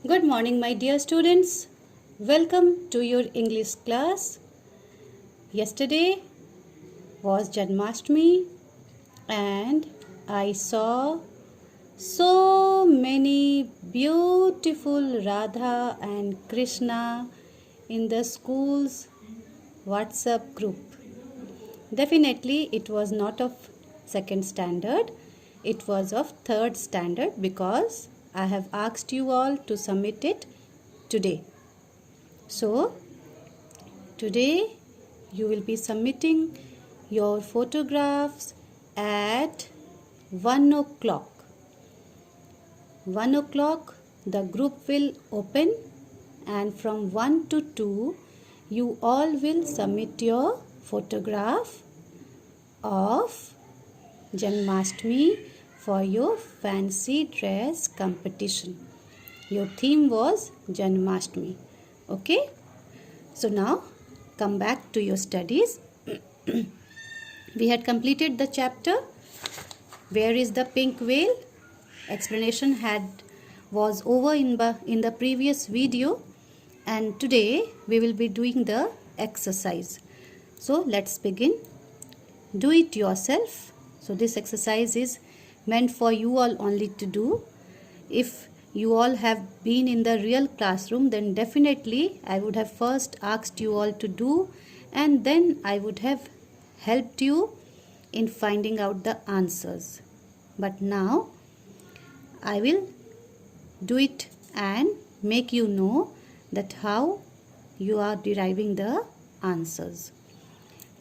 Good morning, my dear students. Welcome to your English class. Yesterday was Janmashtami and I saw so many beautiful Radha and Krishna in the school's WhatsApp group. Definitely it was not of second standard, it was of third standard because I have asked you all to submit it today. So, today you will be submitting your photographs at 1 o'clock. 1 o'clock the group will open and from 1 to 2 you all will submit your photograph of Janmashtami for your fancy dress competition. Your theme was Janmashtami. Okay? So now come back to your studies. We had completed the chapter Where is the Pink Veil? Explanation was over in the previous video, and today we will be doing the exercise. So let's begin. Do it yourself. So this exercise is meant for you all only to do. If you all have been in the real classroom, then definitely I would have first asked you all to do, and then I would have helped you in finding out the answers. But now I will do it and make you know that how you are deriving the answers.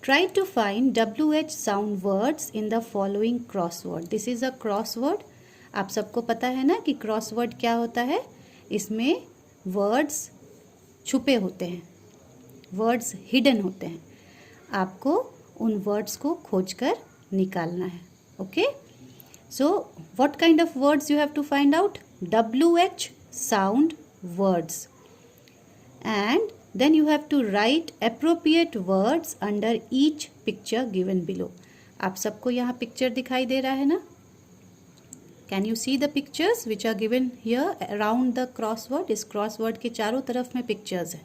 Try to find WH sound words in the following crossword. This is a crossword. आप सबको पता है ना कि crossword क्या होता है. इसमें वर्ड्स छुपे होते हैं, वर्ड्स हिडन होते हैं. आपको उन वर्ड्स को खोजकर निकालना है. Okay, so what kind of words you have to find out? WH sound words, and then you have to write appropriate words under each picture given below. आप सबको यहाँ पिक्चर दिखाई दे रहा है ना? Can you see the pictures which are given here around the crossword? इस crossword के चारों तरफ में pictures हैं.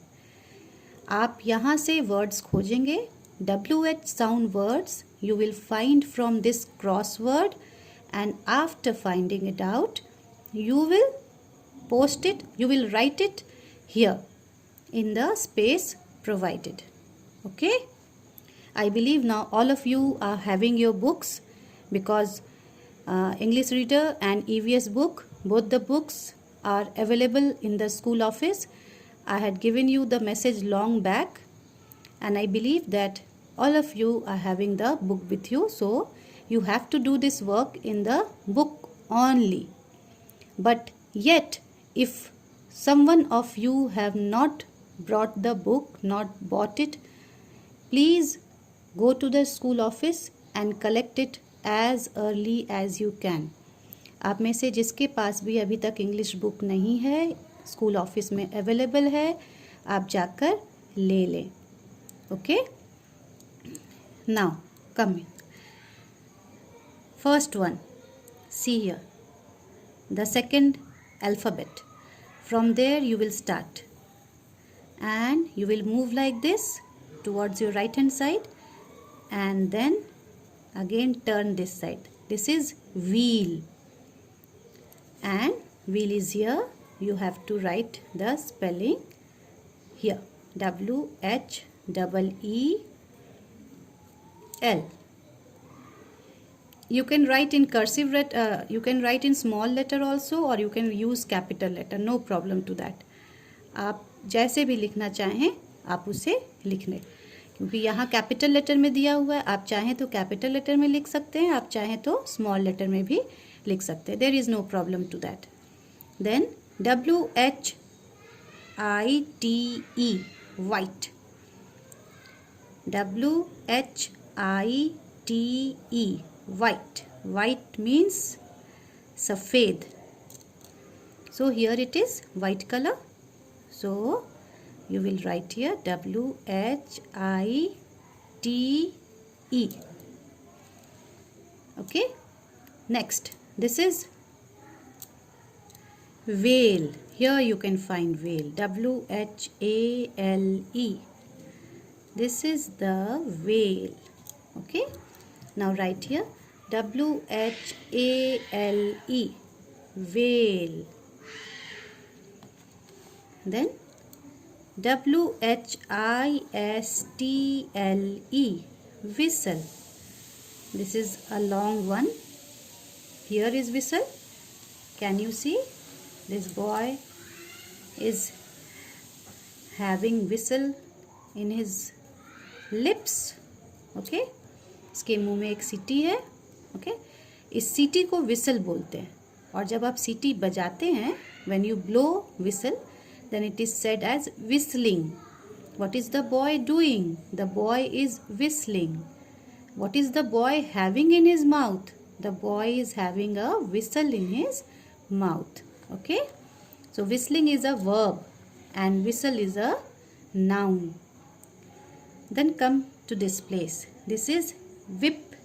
आप यहाँ से words खोजेंगे. WH sound words you will find from this crossword, and after finding it out you will post it, you will write it here in the space provided. Okay, I believe now all of you are having your books, because English Reader and EVS book, both the books are available in the school office. I had given you the message long back, and I believe that all of you are having the book with you, so you have to do this work in the book only. But yet, if someone of you have not brought the book, not bought it, please go to the school office and collect it as early as you can. आप में से जिसके पास भी अभी तक English book नहीं है, school office में अवेलेबल है, आप जाकर ले लें. Okay, now come in. First one, see here, the second alphabet. From there you will start and you will move like this towards your right hand side, and then again turn this side. This is wheel, and wheel is here. You have to write the spelling here, WHEEL. You can write in cursive you can write in small letter also, or you can use capital letter, no problem to that. आप जैसे भी लिखना चाहें आप उसे लिख लें, क्योंकि यहाँ कैपिटल लेटर में दिया हुआ है. आप चाहें तो कैपिटल लेटर में लिख सकते हैं, आप चाहें तो स्मॉल लेटर में भी लिख सकते हैं. There is no problem to that. Then WHITE, white. WHITE, white. White means सफ़ेद. So here it is white color. So you will write here WHITE. Okay, next, this is whale. Here you can find whale. W-H-A-L-E. This is the whale. Okay. Now write here W-H-A-L-E. Whale. Then W-H-I-S-T-L-E. Whistle. This is a long one. Here is whistle. Can you see? This boy is having whistle in his lips. Okay. इसके मुंह में एक सीटी है. Okay. इस सीटी को whistle बोलते हैं. और जब आप सीटी बजाते हैं, when you blow whistle, then it is said as whistling. What is the boy doing? The boy is whistling. What is the boy having in his mouth? The boy is having a whistle in his mouth. Okay. So whistling is a verb and whistle is a noun. Then come to this place. This is whip.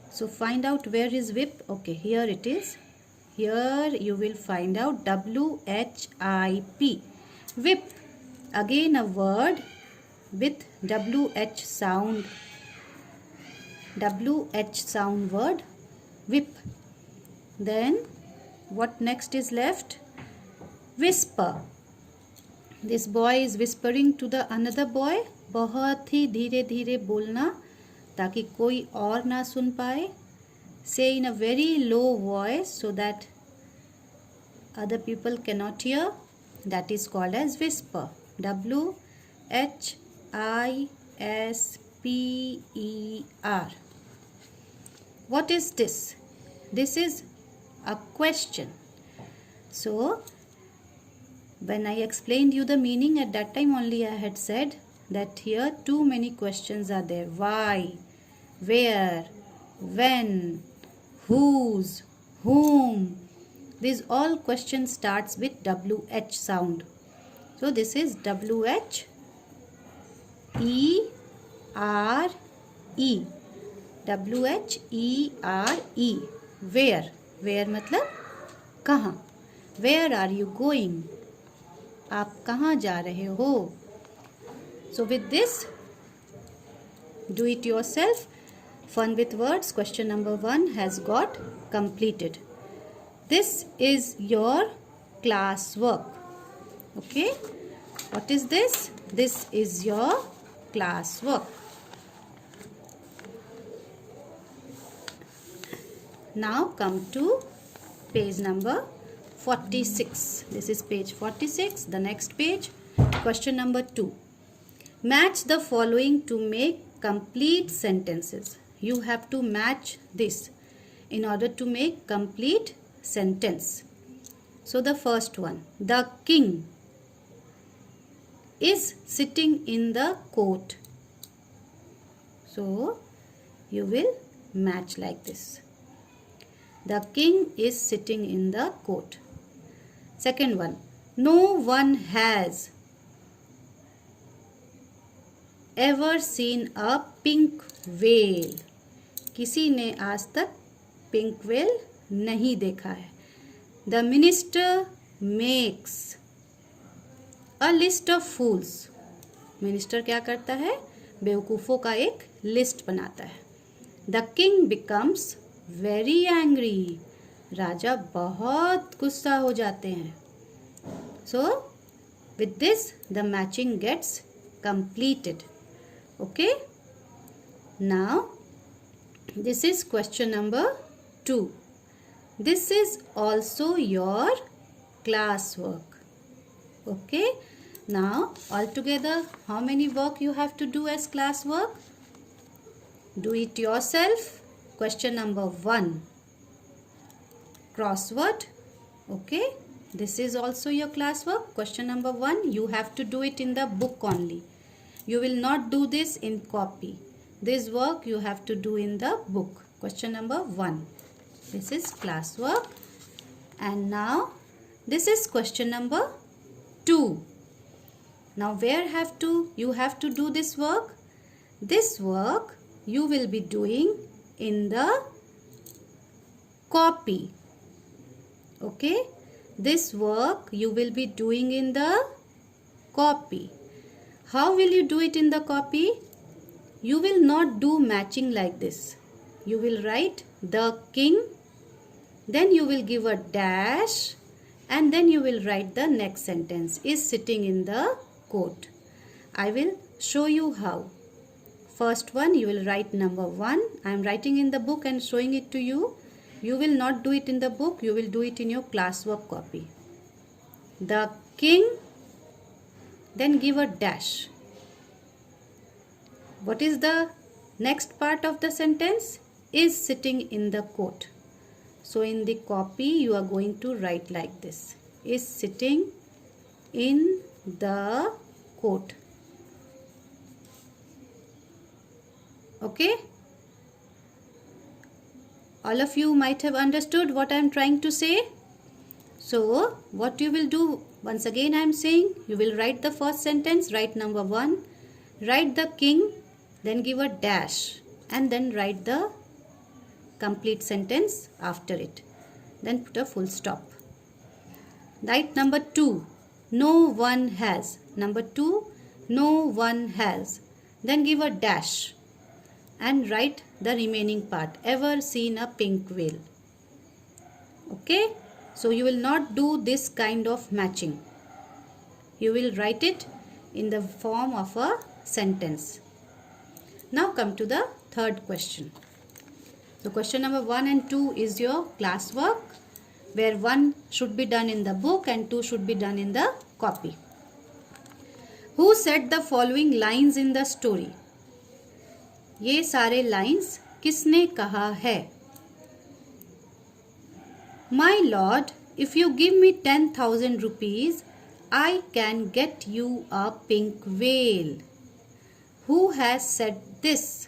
So find out where is whip. Okay, here it is. Here you will find out W-H-I-P. Whip. Again a word with W-H sound. W-H sound word. Whip. Then what next is left? Whisper. This boy is whispering to the another boy. बहुत ही धीरे धीरे बोलना ताकि कोई और ना सुन पाए. Say in a very low voice so that other people cannot hear. That is called as whisper. W-H-I-S-P-E-R. What is this? This is a question. So, when I explained you the meaning, at that time only I had said that here too many questions are there. Why? Where? When? Whose? Whom? These all questions starts with W-H sound. So this is W-H-E-R-E. W-H-E-R-E. Where? Where मतलब कहाँ? Where are you going? आप कहाँ जा रहे हो? So with this, do it yourself. Fun with words. Question number 1 has got completed. This is your class work. Okay. What is this? This is your class work. Now come to page number 46. This is page 46. The next page. Question number 2. Match the following to make complete sentences. You have to match this in order to make complete sentence. So the first one. The king is sitting in the court. So you will match like this. The king is sitting in the court. Second one. No one has ever seen a pink whale. किसी ने आज तक pink well नहीं देखा है. The minister makes a list of fools. Minister क्या करता है? बेवकूफ़ों का एक लिस्ट बनाता है. The king becomes very angry. राजा बहुत गुस्सा हो जाते हैं. So with this the matching gets completed. Okay. Now this is question number 2. This is also your class work. Okay. Now altogether how many work you have to do as class work? Do it yourself. Question number 1. Crossword. Okay. This is also your class work. Question number 1. You have to do it in the book only. You will not do this in copy. This work you have to do in the book. Question number 1. This is class work. And now this is question number 2. Now where you have to do this work? This work you will be doing in the copy. Okay. this work you will be doing in the copy. How will you do it in the copy? You will not do matching like this. You will write the king, then you will give a dash, and then you will write the next sentence, is sitting in the coat. I will show you how. First one, you will write number 1. I am writing in the book and showing it to you. You will not do it in the book, you will do it in your classwork copy. The king, then give a dash. What is the next part of the sentence? Is sitting in the coat. So in the copy you are going to write like this, is sitting in the coat. Okay? All of you might have understood what I am trying to say. So what you will do, once again I am saying, you will write the first sentence, write number 1, write the king, then give a dash, and then write the complete sentence after it. Then put a full stop. Write number 2, no one has. Number 2, no one has. Then give a dash and write the remaining part, ever seen a pink whale. Okay? So you will not do this kind of matching. You will write it in the form of a sentence. Now come to the third question. So question number 1 and 2 is your classwork, where 1 should be done in the book and 2 should be done in the copy. Who said the following lines in the story? ये सारे lines किसने कहा है? My lord, if you give me 10,000 rupees, I can get you a pink whale. Who has said this?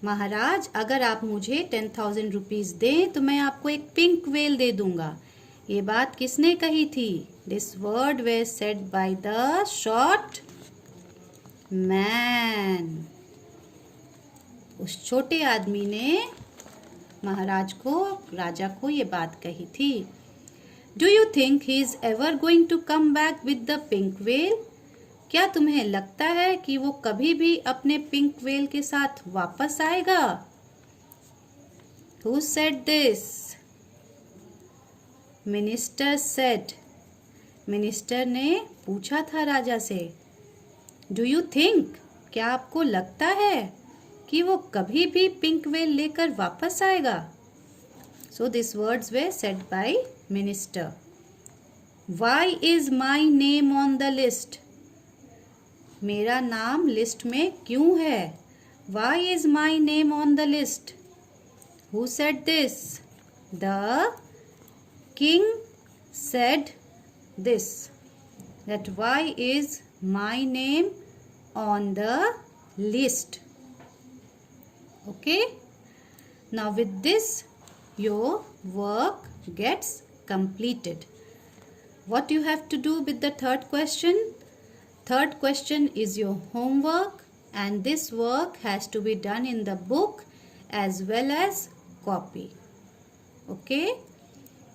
महाराज, अगर आप मुझे 10,000 rupees दें तो मैं आपको एक पिंक वेल दे दूंगा. ये बात किसने कही थी? This word was said by the short man. उस छोटे आदमी ने महाराज को, राजा को ये बात कही थी. Do you think he is ever going to come back with the pink whale? क्या तुम्हें लगता है कि वो कभी भी अपने पिंक वेल के साथ वापस आएगा? Who said this? Minister said. Minister ने पूछा था राजा से. Do you think? क्या आपको लगता है कि वो कभी भी पिंक वेल लेकर वापस आएगा? So these words were said by minister. Why is my name on the list? मेरा नाम लिस्ट में क्यों है? Why is my name on the list? Who said this? The king said this. That why is my name on the list? Okay? Now with this, your work gets completed. What you have to do with the third question? Third question is your homework, and this work has to be done in the book as well as copy. Okay?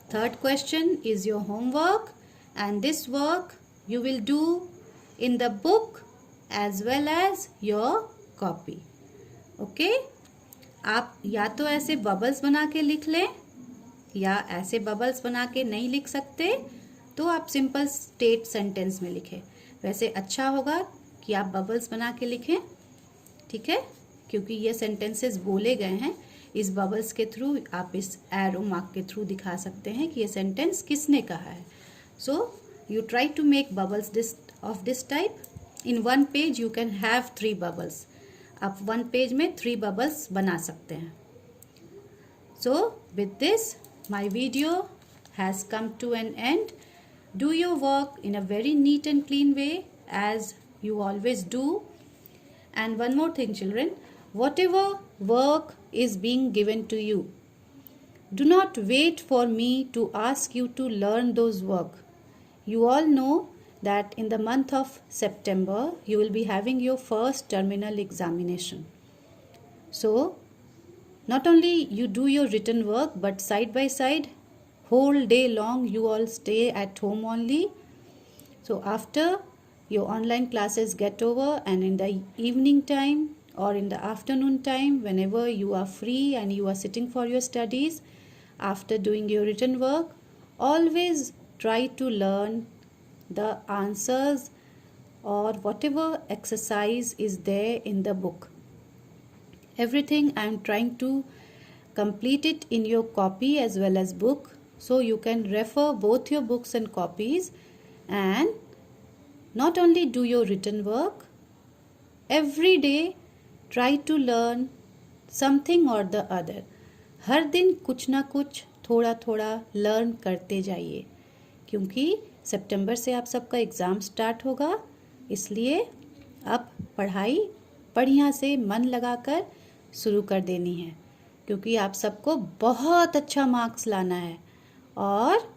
Third question is your homework, and this work you will do in the book as well as your copy. Okay? आप या तो ऐसे bubbles बना के लिख लें, या ऐसे बबल्स बना के नहीं लिख सकते तो आप सिंपल स्टेट सेंटेंस में लिखें. वैसे अच्छा होगा कि आप बबल्स बना के लिखें, ठीक है? क्योंकि ये सेंटेंसेस बोले गए हैं, इस बबल्स के थ्रू आप इस एरो मार्क के थ्रू दिखा सकते हैं कि ये सेंटेंस किसने कहा है. So you try to make bubbles of this type. In 1 page you can have 3 bubbles. आप 1 पेज में 3 बबल्स बना सकते हैं. So with this my video has come to an end. Do your work in a very neat and clean way as you always do. And one more thing, children, whatever work is being given to you, do not wait for me to ask you to learn those work. You all know that in the month of September, you will be having your first terminal examination. So, not only you do your written work, but side by side, whole day long you all stay at home only. So after your online classes get over, and in the evening time or in the afternoon time, whenever you are free and you are sitting for your studies, after doing your written work, always try to learn the answers or whatever exercise is there in the book. Everything I am trying to complete it in your copy as well as book, so you can refer both your books and copies, and not only do your written work, every day try to learn something or the other. हर दिन कुछ ना कुछ थोड़ा थोड़ा learn करते जाइए, क्योंकि सितंबर से आप सबका एग्ज़ाम स्टार्ट होगा, इसलिए अब पढ़ाई बढ़िया से मन लगाकर शुरू कर देनी है, क्योंकि आप सबको बहुत अच्छा मार्क्स लाना है और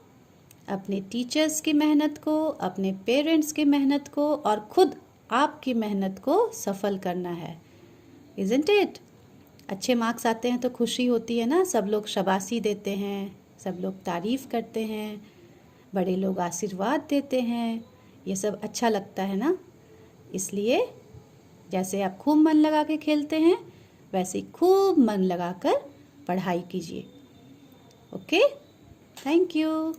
अपने टीचर्स की मेहनत को, अपने पेरेंट्स की मेहनत को और खुद आपकी मेहनत को सफल करना है। Isn't it? अच्छे मार्क्स आते हैं तो खुशी होती है ना, सब लोग शाबाशी देते हैं, सब लोग तारीफ़ करते हैं, बड़े लोग आशीर्वाद देते हैं, ये सब अच्छा लगता है ना। इसलिए जैसे आप खूब मन लगा के खेलते हैं, वैसे ही खूब मन लगाकर पढ़ाई कीजिए। Okay, thank you.